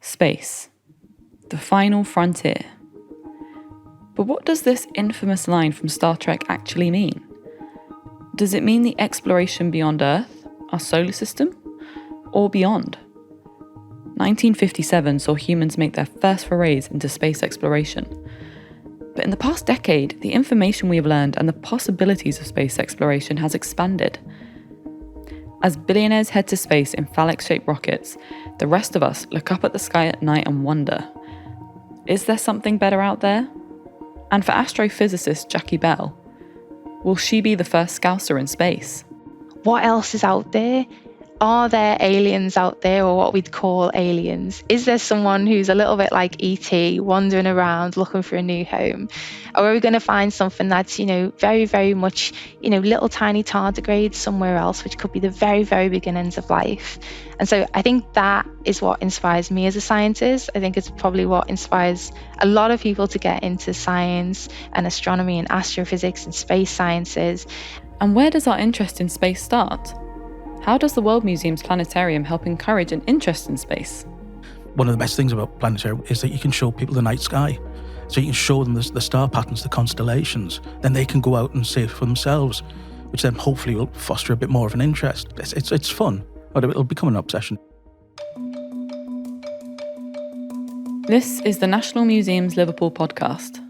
Space, the final frontier. But what does this infamous line from Star Trek actually mean? Does it mean the exploration beyond Earth, our solar system, or beyond? 1957 saw humans make their first forays into space exploration. But in the past decade, the information we have learned and the possibilities of space exploration has expanded. As billionaires head to space in phallic-shaped rockets, the rest of us look up at the sky at night and wonder, is there something better out there? And for astrophysicist Jackie Bell, will she be the first Scouser in space? What else is out there? Are there aliens out there, or what we'd call aliens? Is there someone who's a little bit like E.T., wandering around looking for a new home? Or are we going to find something that's, very, very much, little tiny tardigrades somewhere else, which could be the very, very beginnings of life? And so I think that is what inspires me as a scientist. I think it's probably what inspires a lot of people to get into science and astronomy and astrophysics and space sciences. And where does our interest in space start? How does the World Museum's Planetarium help encourage an interest in space? One of the best things about Planetarium is that you can show people the night sky. So you can show them the star patterns, the constellations. Then they can go out and see it for themselves, which then hopefully will foster a bit more of an interest. It's fun, but it'll become an obsession. This is the National Museum's Liverpool podcast.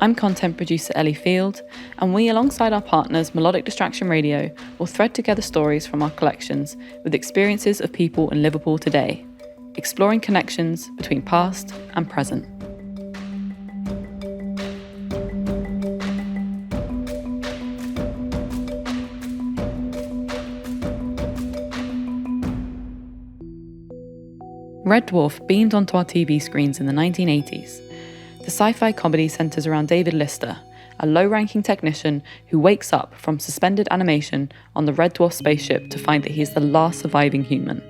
I'm content producer Ellie Field, and we, alongside our partners Melodic Distraction Radio, will thread together stories from our collections with experiences of people in Liverpool today, exploring connections between past and present. Red Dwarf beamed onto our TV screens in the 1980s. The sci-fi comedy centres around David Lister, a low-ranking technician who wakes up from suspended animation on the Red Dwarf spaceship to find that he is the last surviving human.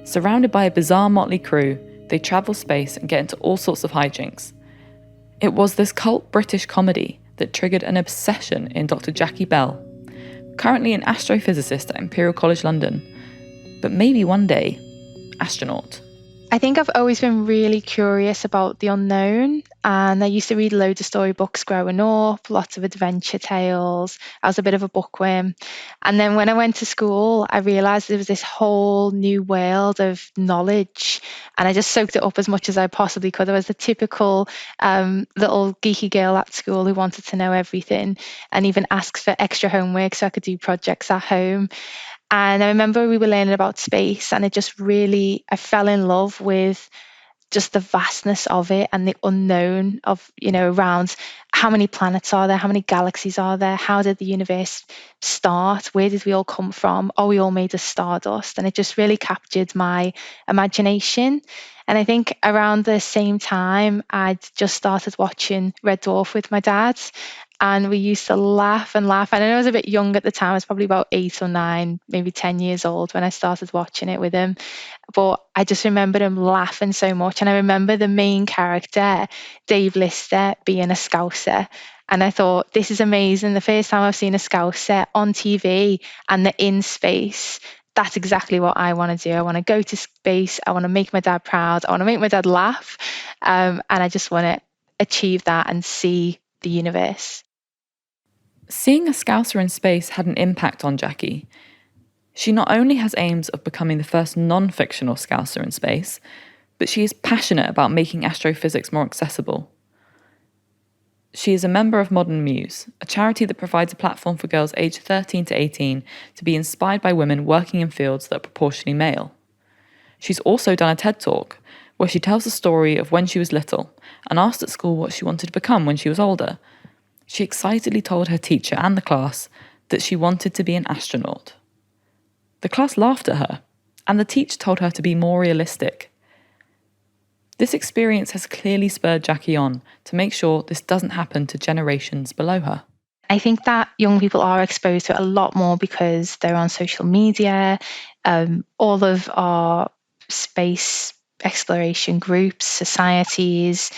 Surrounded by a bizarre motley crew, they travel space and get into all sorts of hijinks. It was this cult British comedy that triggered an obsession in Dr. Jackie Bell, currently an astrophysicist at Imperial College London, but maybe one day, astronaut. I think I've always been really curious about the unknown, and I used to read loads of storybooks growing up, lots of adventure tales. I was a bit of a bookworm. And then when I went to school, I realised there was this whole new world of knowledge, and I just soaked it up as much as I possibly could. I was the typical little geeky girl at school who wanted to know everything and even asked for extra homework so I could do projects at home. And I remember we were learning about space, and I fell in love with just the vastness of it and the unknown of, around how many planets are there, how many galaxies are there, how did the universe start, where did we all come from, are we all made of stardust? And it just really captured my imagination. And I think around the same time, I'd just started watching Red Dwarf with my dad. And we used to laugh and laugh. And I know I was a bit young at the time. I was probably about 8 or 9, maybe 10 years old when I started watching it with him. But I just remember him laughing so much. And I remember the main character, Dave Lister, being a Scouser. And I thought, this is amazing. The first time I've seen a Scouser on TV and they're in space. That's exactly what I want to do. I want to go to space. I want to make my dad proud. I want to make my dad laugh. And I just want to achieve that and see the universe. Seeing a Scouser in space had an impact on Jackie. She not only has aims of becoming the first non-fictional Scouser in space, but she is passionate about making astrophysics more accessible. She is a member of Modern Muse, a charity that provides a platform for girls aged 13 to 18 to be inspired by women working in fields that are proportionally male. She's also done a TED Talk, where she tells the story of when she was little and asked at school what she wanted to become when she was older. She excitedly told her teacher and the class that she wanted to be an astronaut. The class laughed at her, and the teacher told her to be more realistic. This experience has clearly spurred Jackie on to make sure this doesn't happen to generations below her. I think that young people are exposed to it a lot more because they're on social media. All of our space exploration groups, societies,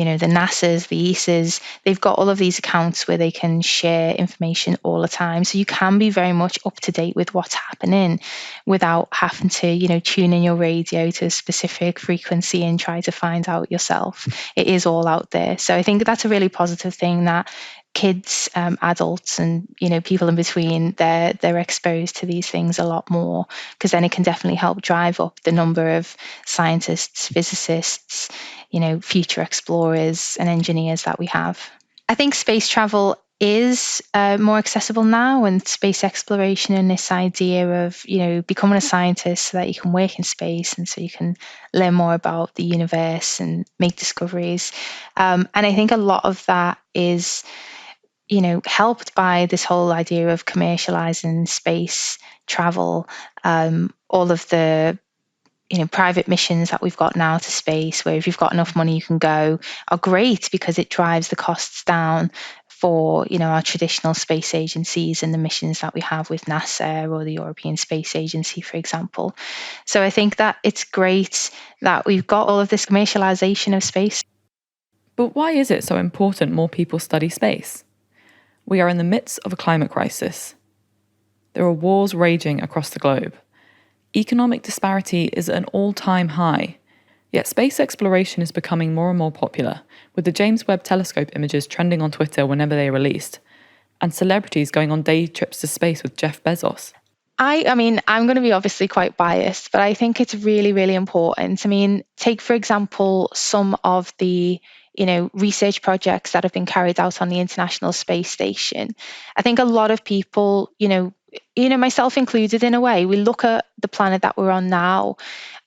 the NASAs, the ESAs, they've got all of these accounts where they can share information all the time. So you can be very much up to date with what's happening without having to, tune in your radio to a specific frequency and try to find out yourself. It is all out there. So I think that's a really positive thing, that kids, adults, and people in between, they're exposed to these things a lot more, because then it can definitely help drive up the number of scientists, physicists, future explorers and engineers that we have. I think space travel is more accessible now, and space exploration, and this idea of becoming a scientist so that you can work in space and so you can learn more about the universe and make discoveries. And I think a lot of that is helped by this whole idea of commercializing space travel. All of the private missions that we've got now to space, where if you've got enough money you can go, are great because it drives the costs down for our traditional space agencies and the missions that we have with NASA or the European Space Agency, for example. So I think that it's great that we've got all of this commercialization of space. But why is it so important more people study space? We are in the midst of a climate crisis. There are wars raging across the globe. Economic disparity is at an all-time high. Yet space exploration is becoming more and more popular, with the James Webb Telescope images trending on Twitter whenever they are released, and celebrities going on day trips to space with Jeff Bezos. I mean, I'm going to be obviously quite biased, but I think it's really, really important. I mean, take, for example, some of the research projects that have been carried out on the International Space Station. I think a lot of people, myself included in a way, we look at the planet that we're on now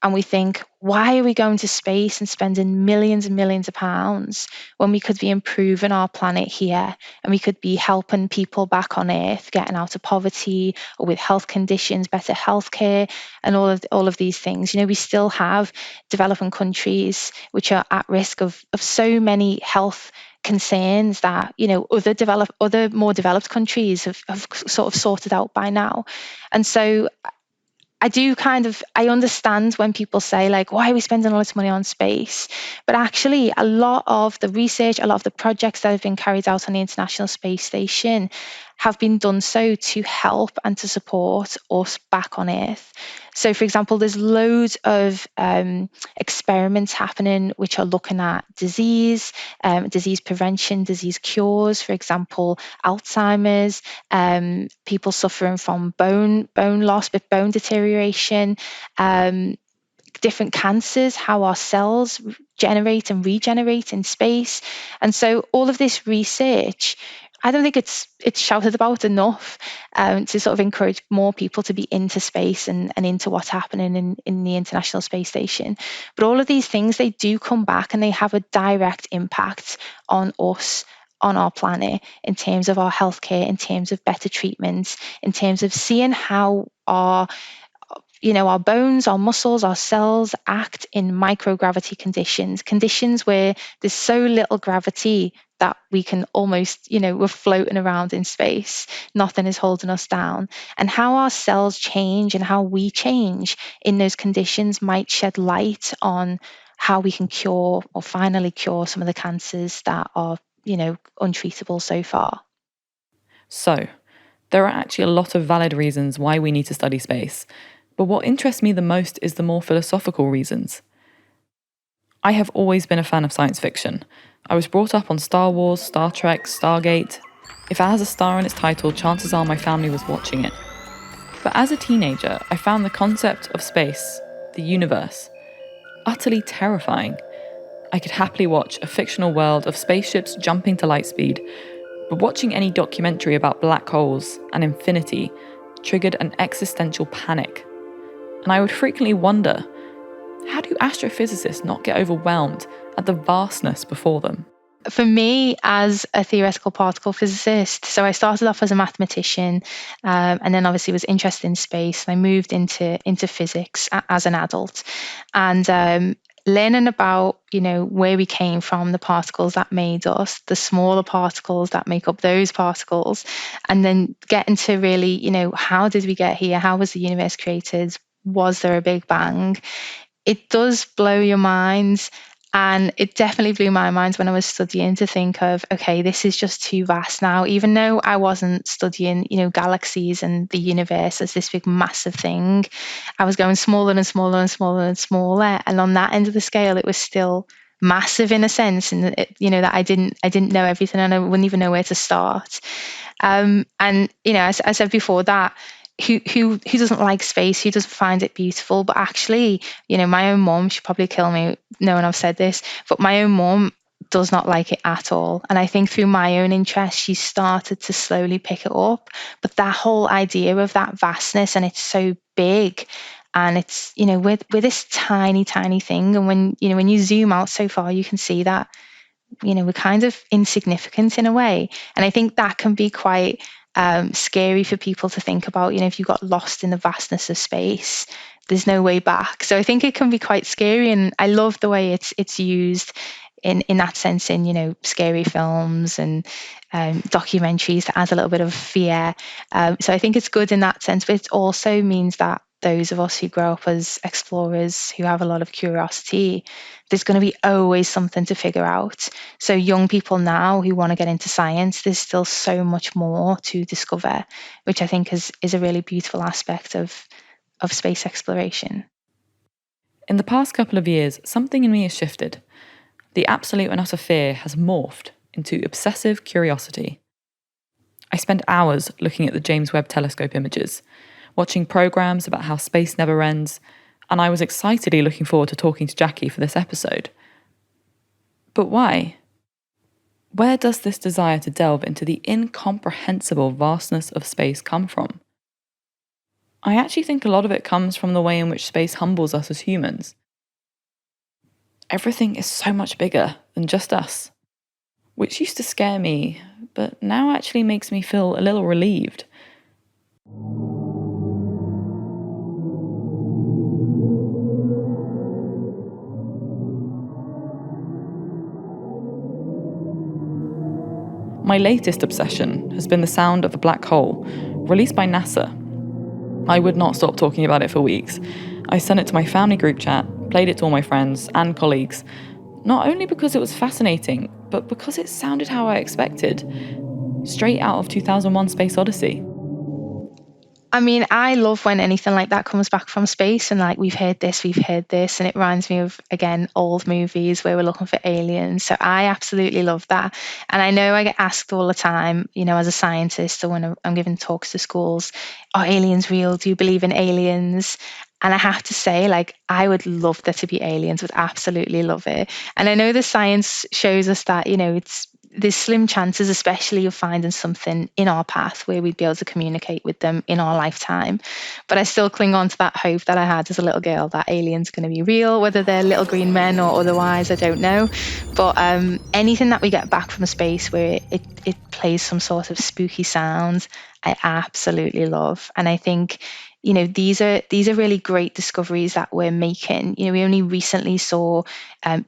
and we think, why are we going to space and spending millions and millions of pounds when we could be improving our planet here, and we could be helping people back on Earth getting out of poverty, or with health conditions, better healthcare, and all of these things. We still have developing countries which are at risk of so many health concerns that other more developed countries have sort of sorted out by now. And so I understand when people say, like, why are we spending all this money on space? But actually, a lot of the research, a lot of the projects that have been carried out on the International Space Station have been done so to help and to support us back on Earth. So, for example, there's loads of experiments happening which are looking at disease prevention, disease cures. For example, Alzheimer's, people suffering from bone loss, but bone deterioration, different cancers, how our cells generate and regenerate in space. And so all of this research, I don't think it's shouted about enough to sort of encourage more people to be into space and into what's happening in the International Space Station. But all of these things, they do come back and they have a direct impact on us, on our planet, in terms of our healthcare, in terms of better treatments, in terms of seeing how our bones, our muscles, our cells act in microgravity conditions where there's so little gravity that we can almost, we're floating around in space. Nothing is holding us down. And how our cells change and how we change in those conditions might shed light on how we can cure or finally cure some of the cancers that are, untreatable so far. So, there are actually a lot of valid reasons why we need to study space. But what interests me the most is the more philosophical reasons. I have always been a fan of science fiction. I was brought up on Star Wars, Star Trek, Stargate. If it has a star in its title, chances are my family was watching it. But as a teenager, I found the concept of space, the universe, utterly terrifying. I could happily watch a fictional world of spaceships jumping to light speed, but watching any documentary about black holes and infinity triggered an existential panic. And I would frequently wonder, how do astrophysicists not get overwhelmed at the vastness before them? For me, as a theoretical particle physicist, so I started off as a mathematician, and then obviously was interested in space. And I moved into physics as an adult, and learning about where we came from, the particles that made us, the smaller particles that make up those particles, and then getting to really how did we get here? How was the universe created? Was there a Big Bang? It does blow your mind. And it definitely blew my mind when I was studying to think of, okay, this is just too vast now. Even though I wasn't studying, galaxies and the universe as this big massive thing, I was going smaller and smaller and smaller and smaller. And on that end of the scale, it was still massive in a sense, and that I didn't know everything, and I wouldn't even know where to start. And as I said before, that who doesn't like space, who doesn't find it beautiful? But actually, my own mom, she'd probably kill me knowing I've said this, but my own mom does not like it at all. And I think through my own interest, she started to slowly pick it up. But that whole idea of that vastness, and it's so big, and it's, we're this tiny, tiny thing. And when you zoom out so far, you can see that, we're kind of insignificant in a way. And I think that can be quite scary for people to think about. If you got lost in the vastness of space, there's no way back. So I think it can be quite scary, and I love the way it's used in that sense in scary films and documentaries to add a little bit of fear. So I think it's good in that sense, but it also means that those of us who grow up as explorers, who have a lot of curiosity, there's going to be always something to figure out. So young people now who want to get into science, there's still so much more to discover, which I think is a really beautiful aspect of space exploration. In the past couple of years, something in me has shifted. The absolute and utter fear has morphed into obsessive curiosity. I spend hours looking at the James Webb Telescope images, watching programs about how space never ends, and I was excitedly looking forward to talking to Jackie for this episode. But why? Where does this desire to delve into the incomprehensible vastness of space come from? I actually think a lot of it comes from the way in which space humbles us as humans. Everything is so much bigger than just us, which used to scare me, but now actually makes me feel a little relieved. My latest obsession has been the sound of a black hole, released by NASA. I would not stop talking about it for weeks. I sent it to my family group chat, played it to all my friends and colleagues, not only because it was fascinating, but because it sounded how I expected, straight out of 2001: Space Odyssey. I mean, I love when anything like that comes back from space and like we've heard this, and it reminds me of, again, old movies where we're looking for aliens. So I absolutely love that. And I know I get asked all the time, as a scientist or when I'm giving talks to schools, are aliens real? Do you believe in aliens? And I have to say, like, I would love there to be aliens, would absolutely love it. And I know the science shows us that, there's slim chances, especially of finding something in our path where we'd be able to communicate with them in our lifetime. But I still cling on to that hope that I had as a little girl that aliens are going to be real, whether they're little green men or otherwise, I don't know. But anything that we get back from space where it plays some sort of spooky sounds, I absolutely love. And I think these are really great discoveries that we're making. We only recently saw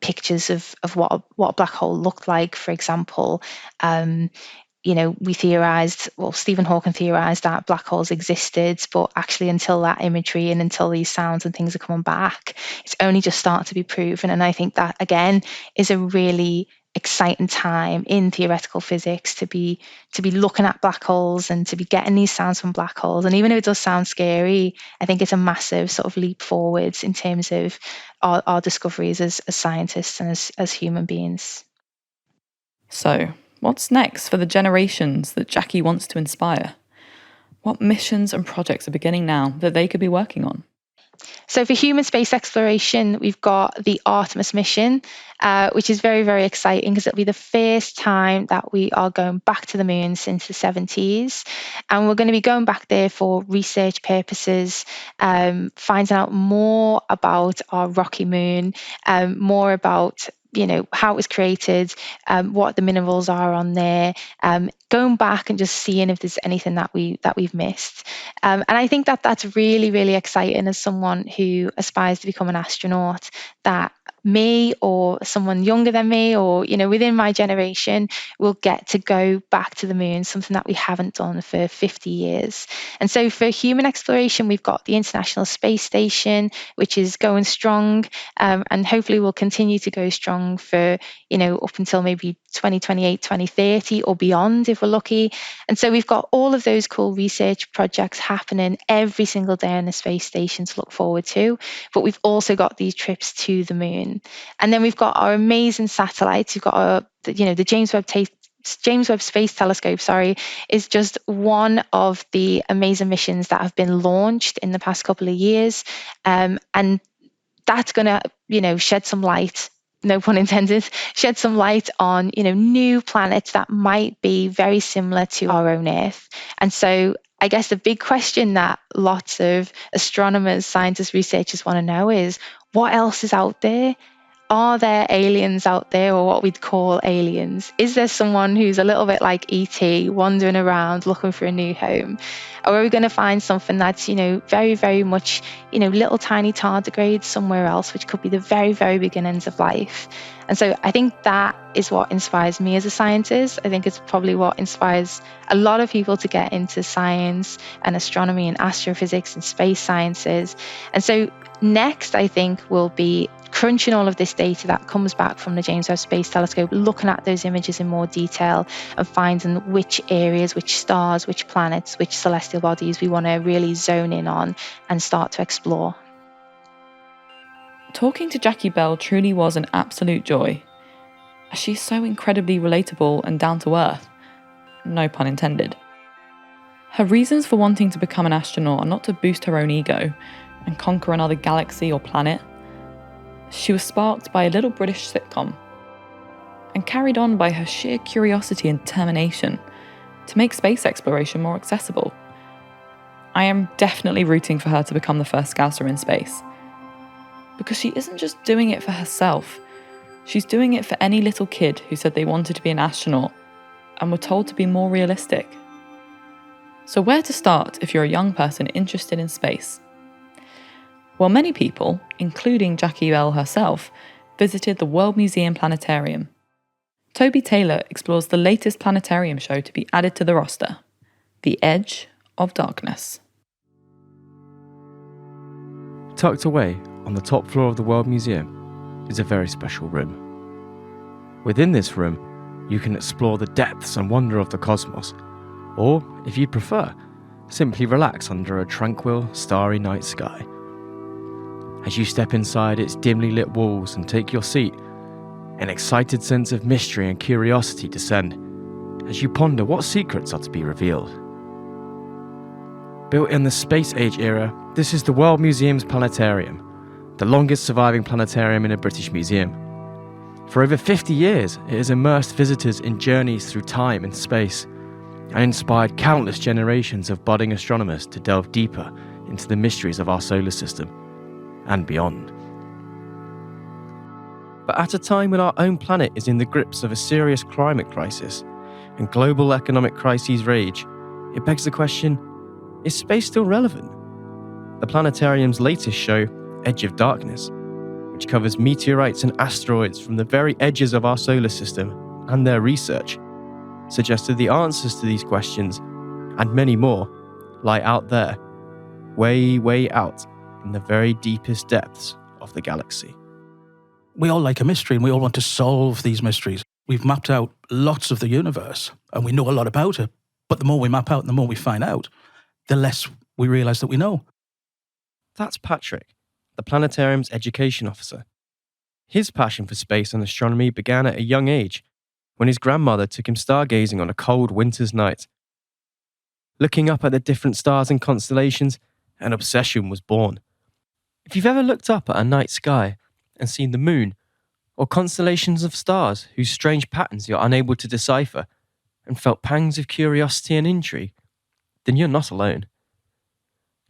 pictures of what a black hole looked like. For example, we theorized, well, Stephen Hawking theorized that black holes existed, but actually until that imagery and until these sounds and things are coming back, it's only just starting to be proven. And I think that, again, is a really exciting time in theoretical physics to be looking at black holes and to be getting these sounds from black holes. And even if it does sound scary, I think it's a massive sort of leap forwards in terms of our discoveries as scientists and as human beings. So, what's next for the generations that Jackie wants to inspire? What missions and projects are beginning now that they could be working on? So for human space exploration, we've got the Artemis mission, which is very, very exciting because it'll be the first time that we are going back to the moon since the 70s. And we're going to be going back there for research purposes, finding out more about our rocky moon, more about how it was created, what the minerals are on there, going back and just seeing if there's anything that we've missed. And I think that that's really, really exciting as someone who aspires to become an astronaut, that me or someone younger than me or within my generation will get to go back to the moon, something that we haven't done for 50 years. And so for human exploration, we've got the International Space Station, which is going strong, and hopefully will continue to go strong for up until maybe 2028, 2030 or beyond if we're lucky. And so we've got all of those cool research projects happening every single day on the space station to look forward to. But we've also got these trips to the moon. And then we've got our amazing satellites. We've got the James Webb Space Telescope, is just one of the amazing missions that have been launched in the past couple of years. And that's going to, shed some light, no pun intended, shed some light on, new planets that might be very similar to our own Earth. And so I guess the big question that lots of astronomers, scientists, researchers want to know is, what else is out there? Are there aliens out there, or what we'd call aliens? Is there someone who's a little bit like E.T., wandering around looking for a new home? Or are we going to find something that's, very, very much, little tiny tardigrades somewhere else, which could be the very, very beginnings of life? And so I think that is what inspires me as a scientist. I think it's probably what inspires a lot of people to get into science and astronomy and astrophysics and space sciences. And so next, I think, will be crunching all of this data that comes back from the James Webb Space Telescope, looking at those images in more detail and finding which areas, which stars, which planets, which celestial bodies we want to really zone in on and start to explore. Talking to Jackie Bell truly was an absolute joy. She's so incredibly relatable and down to earth. No pun intended. Her reasons for wanting to become an astronaut are not to boost her own ego and conquer another galaxy or planet. She was sparked by a little British sitcom and carried on by her sheer curiosity and determination to make space exploration more accessible. I am definitely rooting for her to become the first Scouser in space, because she isn't just doing it for herself, she's doing it for any little kid who said they wanted to be an astronaut and were told to be more realistic. So where to start if you're a young person interested in space? Well, many people, including Jackie Bell herself, visited the World Museum Planetarium. Toby Taylor explores the latest planetarium show to be added to the roster, The Edge of Darkness. Tucked away on the top floor of the World Museum is a very special room. Within this room, you can explore the depths and wonder of the cosmos, or, if you'd prefer, simply relax under a tranquil, starry night sky. As you step inside its dimly lit walls and take your seat, an excited sense of mystery and curiosity descend as you ponder what secrets are to be revealed. Built in the space age era, this is the World Museum's Planetarium, the longest surviving planetarium in a British museum. For over 50 years, it has immersed visitors in journeys through time and space, and inspired countless generations of budding astronomers to delve deeper into the mysteries of our solar system and beyond. But at a time when our own planet is in the grips of a serious climate crisis and global economic crises rage, it begs the question, is space still relevant? The planetarium's latest show, Edge of Darkness, which covers meteorites and asteroids from the very edges of our solar system and their research, suggested the answers to these questions, and many more, lie out there, way out in the very deepest depths of the galaxy. We all like a mystery and we all want to solve these mysteries. We've mapped out lots of the universe and we know a lot about it. But the more we map out and the more we find out, the less we realise that we know. That's Patrick, the planetarium's education officer. His passion for space and astronomy began at a young age, when his grandmother took him stargazing on a cold winter's night. Looking up at the different stars and constellations, an obsession was born. If you've ever looked up at a night sky and seen the moon, or constellations of stars whose strange patterns you're unable to decipher, and felt pangs of curiosity and intrigue, then you're not alone.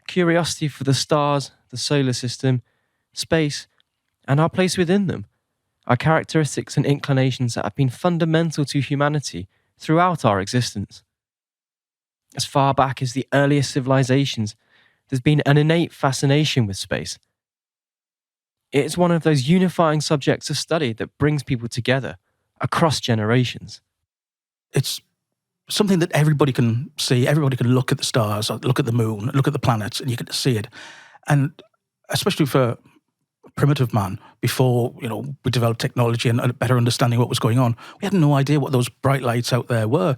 Curiosity for the stars, the solar system, space, and our place within them are characteristics and inclinations that have been fundamental to humanity throughout our existence. As far back as the earliest civilizations, there's been an innate fascination with space. It is one of those unifying subjects of study that brings people together across generations. It's something that everybody can see. Everybody can look at the stars, or look at the moon, look at the planets, and you get to see it. And especially for primitive man, before we developed technology and a better understanding of what was going on, we had no idea what those bright lights out there were.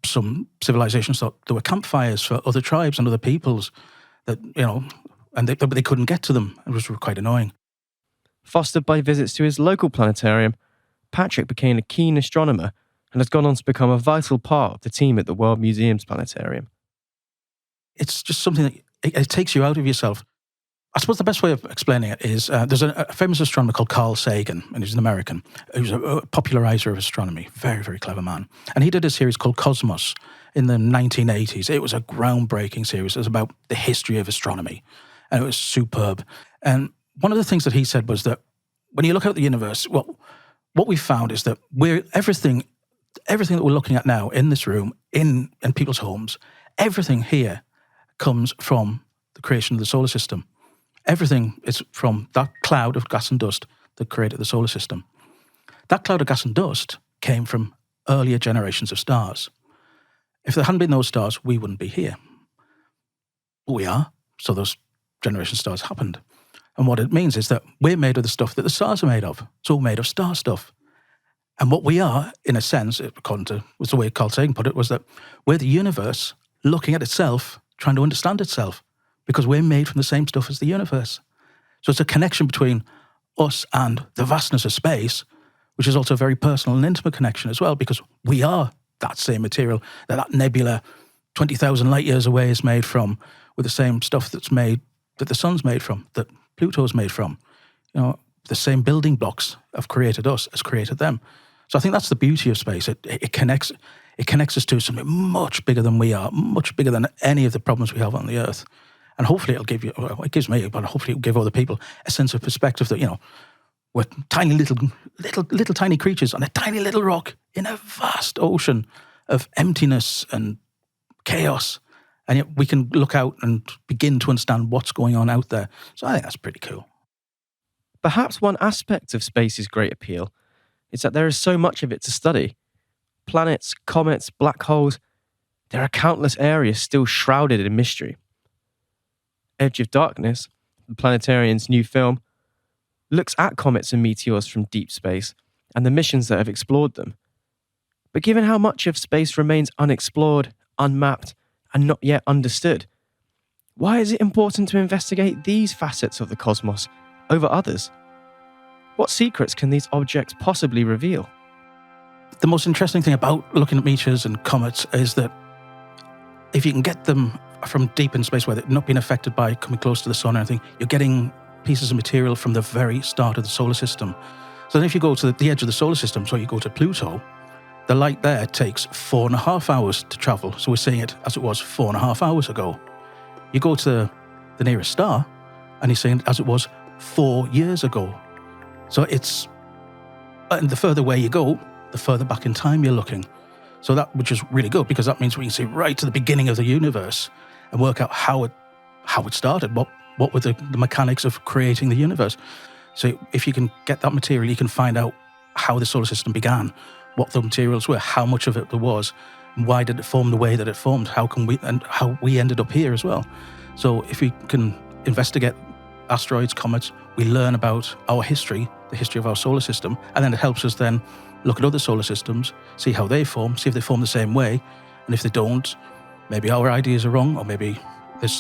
Some civilizations thought there were campfires for other tribes and other peoples that, and they couldn't get to them. It was quite annoying. Fostered by visits to his local planetarium, Patrick became a keen astronomer and has gone on to become a vital part of the team at the World Museum's Planetarium. It's just something that it takes you out of yourself. I suppose the best way of explaining it is there's a famous astronomer called Carl Sagan, and he's an American. He was a popularizer of astronomy, very, very clever man. And he did a series called Cosmos in the 1980s. It was a groundbreaking series. It was about the history of astronomy, and it was superb. And one of the things that he said was that when you look out the universe, what we found is that everything that we're looking at now in this room, in people's homes, everything here comes from the creation of the solar system. Everything is from that cloud of gas and dust that created the solar system. That cloud of gas and dust came from earlier generations of stars. If there hadn't been those stars, we wouldn't be here. But we are, so those generation stars happened. And what it means is that we're made of the stuff that the stars are made of. It's all made of star stuff. And what we are, in a sense, according to was the way Carl Sagan put it, was that we're the universe looking at itself, trying to understand itself, because we're made from the same stuff as the universe. So it's a connection between us and the vastness of space, which is also a very personal and intimate connection as well, because we are that same material that nebula 20,000 light years away is made from, with the same stuff that the sun's made from, that Pluto's made from. The same building blocks have created us as created them. So I think that's the beauty of space. It connects us to something much bigger than we are, much bigger than any of the problems we have on the Earth. And hopefully it'll give you, well, it gives me, but hopefully it'll give other people a sense of perspective that, we're tiny little tiny creatures on a tiny little rock in a vast ocean of emptiness and chaos. And yet we can look out and begin to understand what's going on out there. So I think that's pretty cool. Perhaps one aspect of space's great appeal is that there is so much of it to study. Planets, comets, black holes, there are countless areas still shrouded in mystery. Edge of Darkness, the Planetarium's new film, looks at comets and meteors from deep space and the missions that have explored them. But given how much of space remains unexplored, unmapped, and not yet understood, why is it important to investigate these facets of the cosmos over others? What secrets can these objects possibly reveal? The most interesting thing about looking at meteors and comets is that if you can get them from deep in space where they're not being affected by coming close to the sun or anything, you're getting pieces of material from the very start of the solar system. So then if you go to the edge of the solar system, so you go to Pluto, the light there takes 4.5 hours to travel. So we're seeing it as it was 4.5 hours ago. You go to the nearest star, and you're seeing it as it was 4 years ago. So and the further away you go, the further back in time you're looking. So that, which is really good, because that means we can see right to the beginning of the universe and work out how it started, what were the mechanics of creating the universe. So if you can get that material, you can find out how the solar system began, what the materials were, how much of it there was, and why did it form the way that it formed, how we ended up here as well. So if we can investigate asteroids, comets, we learn about our history, the history of our solar system, and then it helps us then look at other solar systems, see how they form, see if they form the same way, and if they don't, maybe our ideas are wrong, or maybe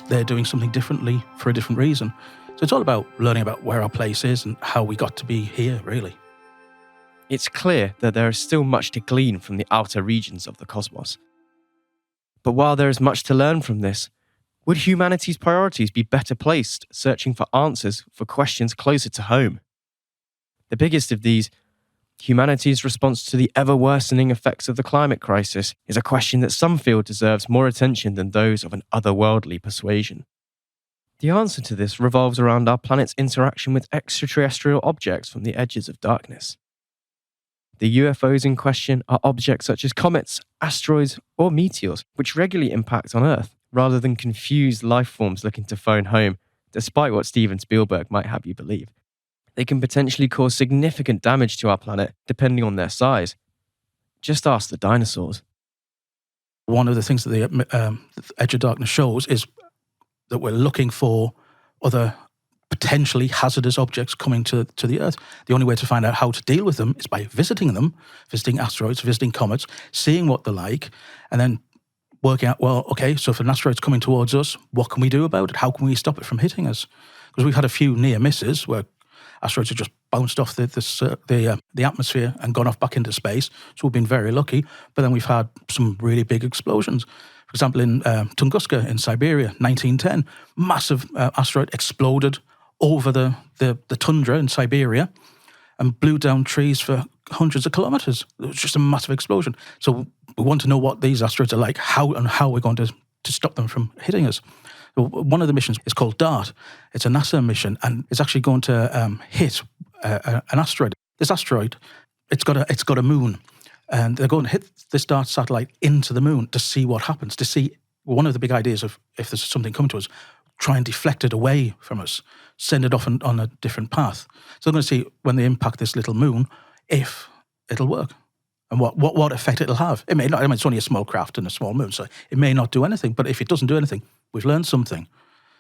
they're doing something differently for a different reason. So it's all about learning about where our place is and how we got to be here, really. It's clear that there is still much to glean from the outer regions of the cosmos. But while there is much to learn from this, would humanity's priorities be better placed searching for answers for questions closer to home? The biggest of these, humanity's response to the ever-worsening effects of the climate crisis, is a question that some feel deserves more attention than those of an otherworldly persuasion. The answer to this revolves around our planet's interaction with extraterrestrial objects from the edges of darkness. The UFOs in question are objects such as comets, asteroids, or meteors, which regularly impact on Earth, rather than confused life forms looking to phone home, despite what Steven Spielberg might have you believe. They can potentially cause significant damage to our planet, depending on their size. Just ask the dinosaurs. One of the things that the Edge of Darkness shows is that we're looking for other potentially hazardous objects coming to the Earth. The only way to find out how to deal with them is by visiting them, visiting asteroids, visiting comets, seeing what they're like, and then working out, well, okay, so if an asteroid's coming towards us, what can we do about it? How can we stop it from hitting us? Because we've had a few near misses where asteroids have just bounced off the atmosphere and gone off back into space. So we've been very lucky. But then we've had some really big explosions. For example, in Tunguska in Siberia, 1910, massive asteroid exploded over the tundra in Siberia and blew down trees for hundreds of kilometers. It was just a massive explosion. So we want to know what these asteroids are like, how we're going to stop them from hitting us. One of the missions is called DART. It's a NASA mission, and it's actually going to hit an asteroid. This asteroid, it's got a moon, and they're going to hit this DART satellite into the moon to see what happens. To see, one of the big ideas of if there's something coming to us, try and deflect it away from us, send it off on a different path. So they're going to see when they impact this little moon if it'll work. And what effect it'll have. It may not. I mean, it's only a small craft and a small moon, so it may not do anything. But if it doesn't do anything, we've learned something.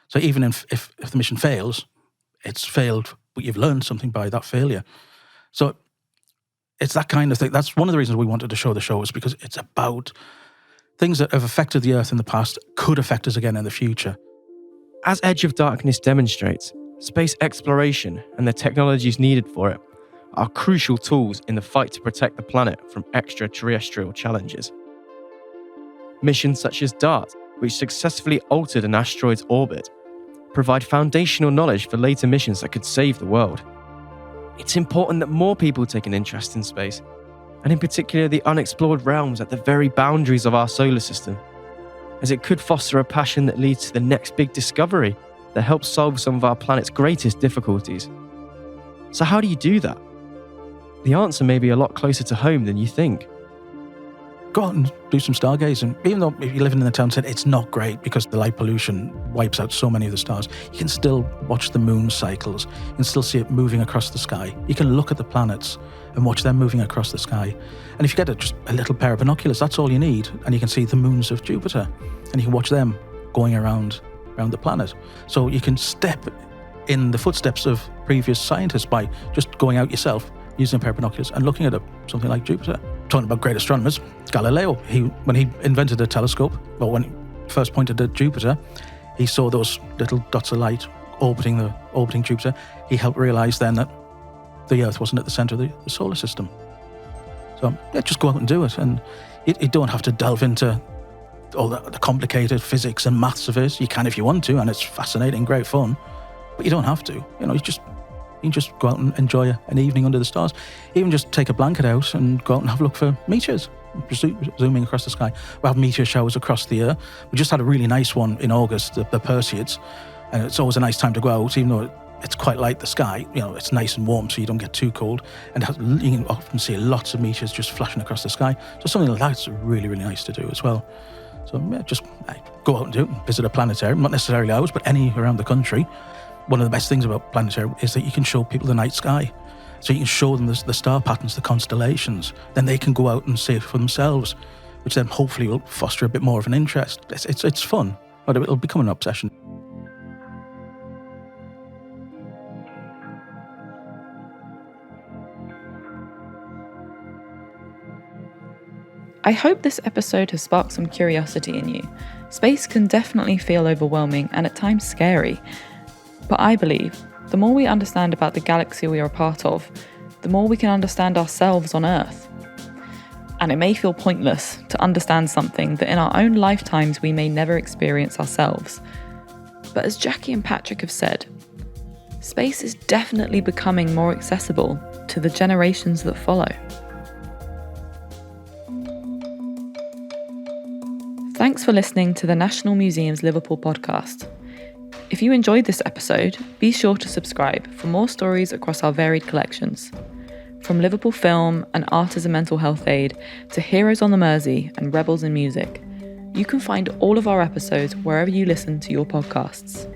So even if the mission fails, it's failed, but you've learned something by that failure. So it's that kind of thing. That's one of the reasons we wanted to show the show, is because it's about things that have affected the Earth in the past, could affect us again in the future. As Edge of Darkness demonstrates, space exploration and the technologies needed for it are crucial tools in the fight to protect the planet from extraterrestrial challenges. Missions such as DART, which successfully altered an asteroid's orbit, provide foundational knowledge for later missions that could save the world. It's important that more people take an interest in space, and in particular the unexplored realms at the very boundaries of our solar system, as it could foster a passion that leads to the next big discovery that helps solve some of our planet's greatest difficulties. So how do you do that? The answer may be a lot closer to home than you think. Go out and do some stargazing. Even though if you're living in the town centre, it's not great because the light pollution wipes out so many of the stars. You can still watch the moon cycles. You can still see it moving across the sky. You can look at the planets and watch them moving across the sky. And if you get just a little pair of binoculars, that's all you need. And you can see the moons of Jupiter. And you can watch them going around the planet. So you can step in the footsteps of previous scientists by just going out yourself, using a pair of binoculars and looking at something like Jupiter. Talking about great astronomers, Galileo, when he invented a telescope, or when he first pointed at Jupiter, he saw those little dots of light orbiting Jupiter. He helped realise then that the Earth wasn't at the centre of the solar system. So yeah, just go out and do it. And you don't have to delve into all the complicated physics and maths of it. You can if you want to, and it's fascinating, great fun. But you don't have to. You can just go out and enjoy an evening under the stars. Even just take a blanket out and go out and have a look for meteors, zooming across the sky. We have meteor showers across the year. We just had a really nice one in August, the Perseids, and it's always a nice time to go out, even though it's quite light, the sky. It's nice and warm, so you don't get too cold. And you can often see lots of meteors just flashing across the sky. So something like that's really, really nice to do as well. So yeah, just go out and do it. Visit a planetarium, not necessarily ours, but any around the country. One of the best things about Planetarium is that you can show people the night sky. So you can show them the star patterns, the constellations. Then they can go out and see it for themselves, which then hopefully will foster a bit more of an interest. It's fun, but it'll become an obsession. I hope this episode has sparked some curiosity in you. Space can definitely feel overwhelming and at times scary. But I believe the more we understand about the galaxy we are a part of, the more we can understand ourselves on Earth. And it may feel pointless to understand something that in our own lifetimes we may never experience ourselves. But as Jackie and Patrick have said, space is definitely becoming more accessible to the generations that follow. Thanks for listening to the National Museum's Liverpool podcast. If you enjoyed this episode, be sure to subscribe for more stories across our varied collections. From Liverpool film and Art as a Mental Health Aid to Heroes on the Mersey and Rebels in Music, you can find all of our episodes wherever you listen to your podcasts.